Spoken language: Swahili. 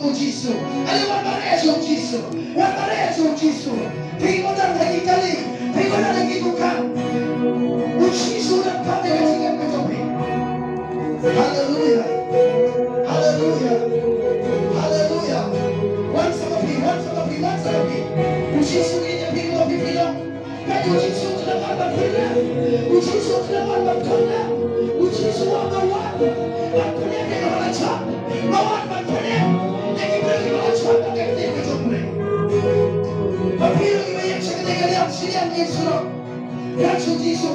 ujisu. Ali wabarejo ujisu. Wabarejo ujisu. Pingo na nagitali. Pingo na nagituka. Ujisu na kame katika katope. Hallelujah. Hallelujah. Hallelujah. Once again. Ujisu kwenye pingo pipilo. Kati ujisu tunapanda pila. Ujisu tunapanda kona. Ujisu wama watu. Wakulia kena wanacha. Mawatu wakulia. Nekibili wanacha. Kakete katope. Papiro kimeyecha katika lea mshiria mjisuro. Kachu ujisu